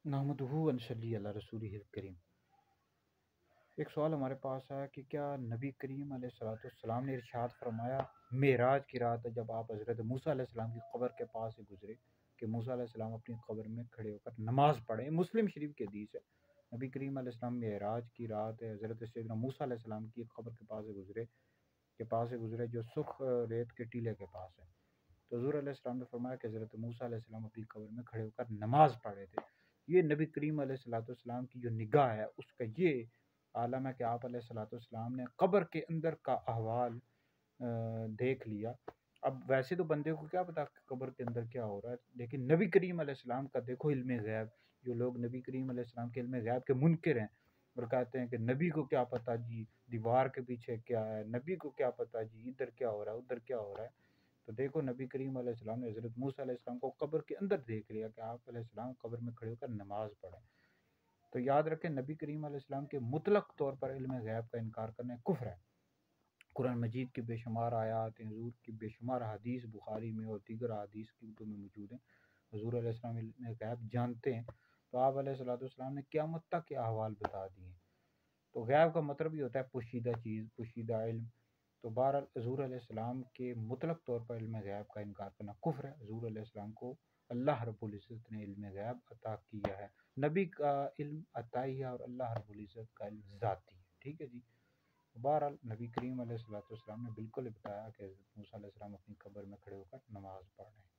نحمدہ و نصلی علی رسولہ الکریم۔ ایک سوال ہمارے پاس آیا کہ کیا نبی کریم علیہ الصلوۃ والسلام نے ارشاد فرمایا معراج کی رات جب آپ حضرت موسیٰ علیہ السلام کی قبر کے پاس سے گزرے کہ موسیٰ علیہ السلام اپنی قبر میں کھڑے ہو کر نماز پڑھیں؟ مسلم شریف کی حدیث ہے، نبی کریم علیہ السلام معراج کی رات حضرت سیدنا موسیٰ علیہ السلام کی قبر کے پاس سے گزرے جو سرخ ریت کے ٹیلے کے پاس ہے۔ تو حضور علیہ السلام نے فرمایا کہ حضرت موسیٰ علیہ السلام اپنی قبر میں کھڑے ہو کر نماز پڑھ رہے تھے۔ یہ نبی کریم علیہ الصلوۃ والسلام کی جو نگاہ ہے اس کا یہ عالم ہے کہ آپ علیہ الصلوۃ والسلام نے قبر کے اندر کا احوال دیکھ لیا۔ اب ویسے تو بندے کو کیا پتا کہ قبر کے اندر کیا ہو رہا ہے، لیکن نبی کریم علیہ السلام کا دیکھو علم غیب۔ جو لوگ نبی کریم علیہ السلام کے علم غیب کے منکر ہیں اور کہتے ہیں کہ نبی کو کیا پتا جی دیوار کے پیچھے کیا ہے، نبی کو کیا پتا جی ادھر کیا ہو رہا ہے ادھر کیا ہو رہا ہے، تو دیکھو نبی کریم علیہ السلام نے حضرت موسیٰ علیہ السلام کو قبر کے اندر دیکھ لیا کہ آپ علیہ السلام قبر میں کھڑے ہو کر نماز پڑھیں۔ تو یاد رکھیں نبی کریم علیہ السلام کے مطلق طور پر علم غیب کا انکار کرنا کفر ہے۔ قرآن مجید کی بے شمار آیات ہیں، حضور کی بے شمار حدیث بخاری میں اور دیگر حدیث کی کتب میں موجود ہیں۔ حضور علیہ السلام علم غیب جانتے ہیں، تو آپ علیہ الصلوۃ والسلام نے قیامت تک کے احوال بتا دیے ہیں۔ تو غیب کا مطلب یہ ہوتا ہے پوشیدہ چیز، پوشیدہ علم۔ تو بہرحال حضور علیہ السلام کے مطلق طور پر علم غیب کا انکار کرنا کفر ہے۔ حضور علیہ السلام کو اللہ رب العزت نے علم غیب عطا کیا ہے، نبی کا علم عطائی ہے اور اللہ رب العزت کا علم ذاتی ہے، ٹھیک ہے جی۔ بہرحال نبی کریم علیہ الصلوۃ والسلام نے بالکل بتایا کہ حضرت موسیٰ علیہ السلام اپنی قبر میں کھڑے ہو کر نماز پڑھ رہے ہیں۔